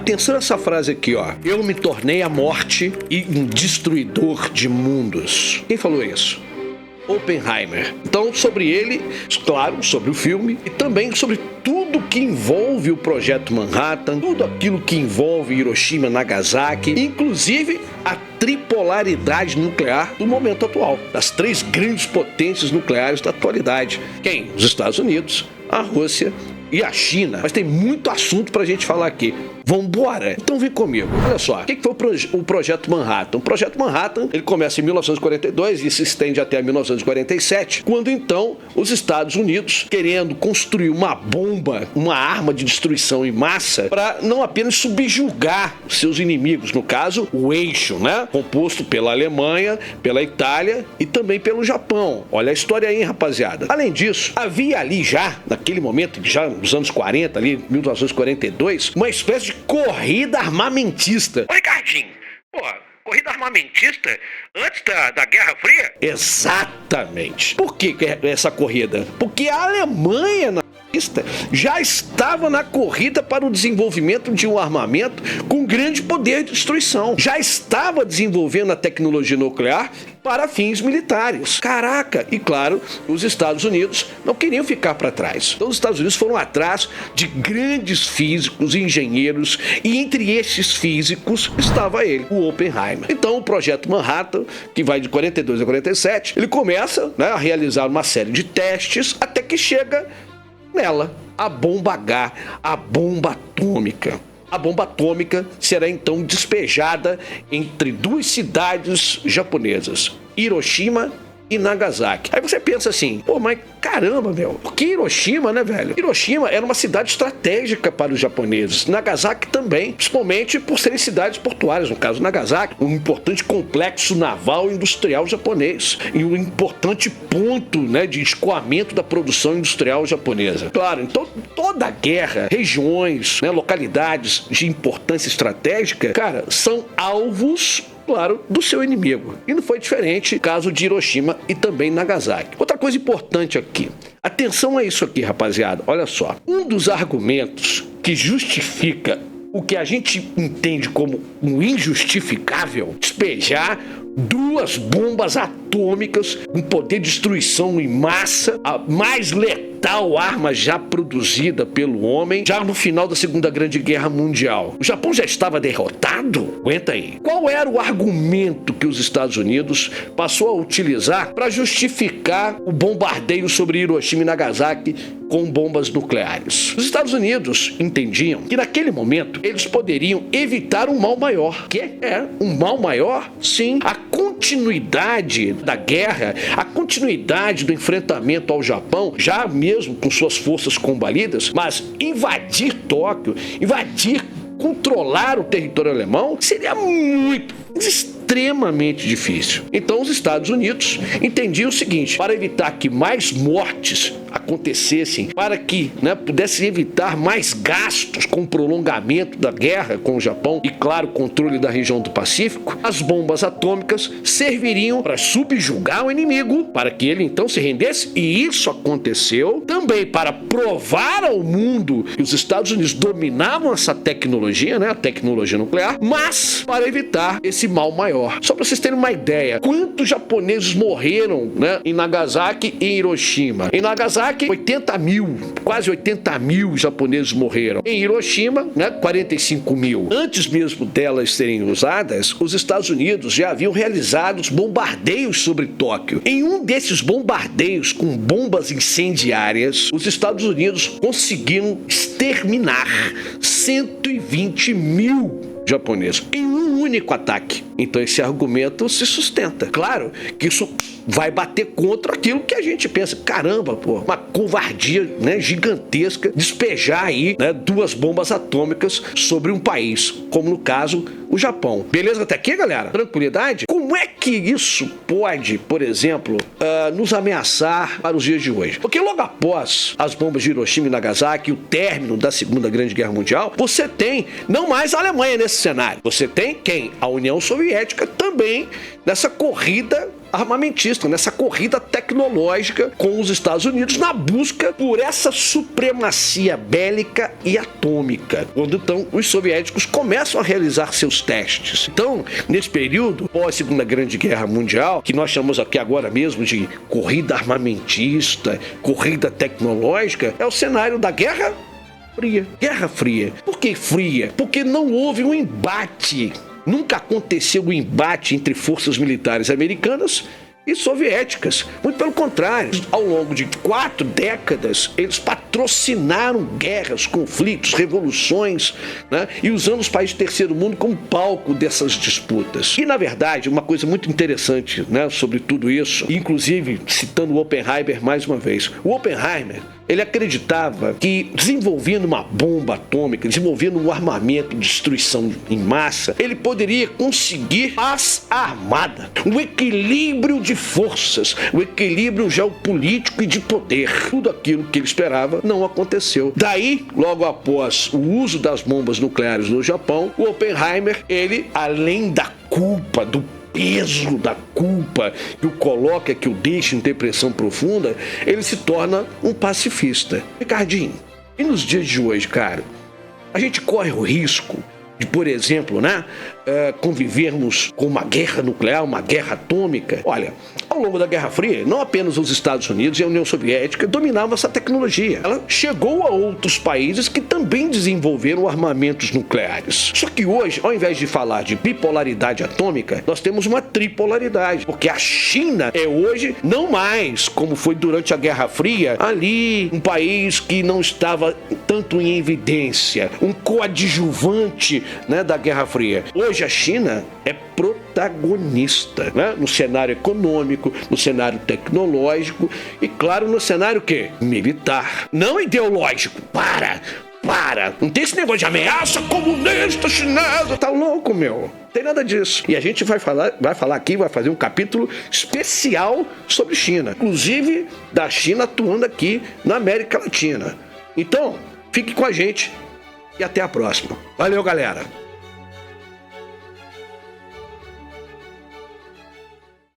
Atenção nessa frase aqui, ó. Eu me tornei a morte e um destruidor de mundos. Quem falou isso? Oppenheimer. Então, sobre ele, claro, sobre o filme e também sobre tudo que envolve o Projeto Manhattan, tudo aquilo que envolve Hiroshima e Nagasaki, inclusive a tripolaridade nuclear do momento atual, das três grandes potências nucleares da atualidade. Quem? Os Estados Unidos, a Rússia e a China. Mas tem muito assunto pra gente falar aqui. Vambora! Então vem comigo. Olha só, o que foi o Projeto Manhattan? O Projeto Manhattan, ele começa em 1942 e se estende até 1947, quando então os Estados Unidos, querendo construir uma bomba, uma arma de destruição em massa, para não apenas subjugar seus inimigos, no caso, o eixo, né? Composto pela Alemanha, pela Itália e também pelo Japão. Olha a história aí, rapaziada. Além disso, havia ali já, naquele momento, já nos anos 40, ali, 1942, uma espécie de corrida armamentista. Ô, Ricardinho, porra, corrida armamentista antes da Guerra Fria? Exatamente. Por que essa corrida? Porque a Alemanha já estava na corrida para o desenvolvimento de um armamento com grande poder de destruição. Já estava desenvolvendo a tecnologia nuclear para fins militares. Caraca! E claro, os Estados Unidos não queriam ficar para trás. Então os Estados Unidos foram atrás de grandes físicos e engenheiros, e entre esses físicos estava ele, o Oppenheimer. Então o Projeto Manhattan, que vai de 42 a 47, ele começa, né, a realizar uma série de testes até que chega nela, a bomba H, a bomba atômica. A bomba atômica será então despejada entre duas cidades japonesas, Hiroshima e Nagasaki. Aí você pensa assim, pô, mas caramba, meu, por que Hiroshima, né, velho? Hiroshima era uma cidade estratégica para os japoneses, Nagasaki também, principalmente por serem cidades portuárias, no caso Nagasaki, um importante complexo naval e industrial japonês, e um importante ponto, né, de escoamento da produção industrial japonesa. Claro, então toda guerra, regiões, né, localidades de importância estratégica, cara, são alvos, claro, do seu inimigo. E não foi diferente no caso de Hiroshima e também Nagasaki. Outra coisa importante aqui. Atenção a isso aqui, rapaziada. Olha só. Um dos argumentos que justifica o que a gente entende como um injustificável, despejar duas bombas atômicas com poder de destruição em massa, a mais letal arma já produzida pelo homem, já no final da Segunda Grande Guerra Mundial. O Japão já estava derrotado? Aguenta aí. Qual era o argumento que os Estados Unidos passou a utilizar para justificar o bombardeio sobre Hiroshima e Nagasaki com bombas nucleares? Os Estados Unidos entendiam que naquele momento eles poderiam evitar um mal maior. Que é um mal maior? Sim, a continuidade da guerra, a continuidade do enfrentamento ao Japão, já mesmo com suas forças combalidas, mas invadir Tóquio, controlar o território alemão seria extremamente difícil. Então os Estados Unidos entendiam o seguinte: para evitar que mais mortes acontecessem, para que, né, pudesse evitar mais gastos com o prolongamento da guerra com o Japão e, claro, controle da região do Pacífico, as bombas atômicas serviriam para subjugar o inimigo, para que ele então se rendesse, e isso aconteceu também para provar ao mundo que os Estados Unidos dominavam essa tecnologia, né, a tecnologia nuclear, mas para evitar esse mal maior. Só para vocês terem uma ideia, quantos japoneses morreram, né, em Nagasaki e em Hiroshima? Em Nagasaki, 80 mil, quase 80 mil japoneses morreram. Em Hiroshima, né, 45 mil. Antes mesmo delas serem usadas, os Estados Unidos já haviam realizado bombardeios sobre Tóquio. Em um desses bombardeios com bombas incendiárias, os Estados Unidos conseguiram exterminar 120 mil japoneses em um único ataque. Então esse argumento se sustenta. Claro que isso vai bater contra aquilo que a gente pensa, caramba, pô, uma covardia, né, gigantesca, despejar aí, né, duas bombas atômicas sobre um país, como no caso o Japão. Beleza até aqui, galera? Tranquilidade? Como é que isso pode, por exemplo, nos ameaçar para os dias de hoje? Porque logo após as bombas de Hiroshima e Nagasaki, o término da Segunda Grande Guerra Mundial, você tem não mais a Alemanha nesse cenário. Você tem quem? A União Soviética também nessa corrida armamentista, nessa corrida tecnológica com os Estados Unidos na busca por essa supremacia bélica e atômica, quando então os soviéticos começam a realizar seus testes. Então, nesse período, pós-Segunda Grande Guerra Mundial, que nós chamamos aqui agora mesmo de corrida armamentista, corrida tecnológica, é o cenário da Guerra Fria. Guerra Fria. Por que fria? Porque não houve um embate. Nunca aconteceu um embate entre forças militares americanas e soviéticas. Muito pelo contrário, ao longo de 4 décadas, eles patrocinaram guerras, conflitos, revoluções, né? E usando os países do terceiro mundo como palco dessas disputas. E, na verdade, uma coisa muito interessante, né, sobre tudo isso, inclusive citando o Oppenheimer mais uma vez, o Oppenheimer, ele acreditava que desenvolvendo uma bomba atômica, desenvolvendo um armamento de destruição em massa, ele poderia conseguir paz armada, um equilíbrio de forças, um equilíbrio geopolítico e de poder. Tudo aquilo que ele esperava não aconteceu. Daí, logo após o uso das bombas nucleares no Japão, o Oppenheimer, ele, além da culpa, do peso da culpa que o coloca, que o deixa em depressão profunda, ele se torna um pacifista. Ricardinho, e nos dias de hoje, cara, a gente corre o risco de, por exemplo, né, convivermos com uma guerra nuclear, uma guerra atômica. Olha, ao longo da Guerra Fria, não apenas os Estados Unidos e a União Soviética dominavam essa tecnologia. Ela chegou a outros países que também desenvolveram armamentos nucleares. Só que hoje, ao invés de falar de bipolaridade atômica, nós temos uma tripolaridade, porque a China é hoje, não mais como foi durante a Guerra Fria, ali um país que não estava tanto em evidência, um coadjuvante, né, da Guerra Fria. Hoje a China é protagonista, né, no cenário econômico, no cenário tecnológico e, claro, no cenário quê? Militar. Não ideológico. Para! Não tem esse negócio de ameaça comunista chinesa. Tá louco, meu? Não tem nada disso. E a gente vai falar aqui, vai fazer um capítulo especial sobre China. Inclusive da China atuando aqui na América Latina. Então, fique com a gente e até a próxima. Valeu, galera!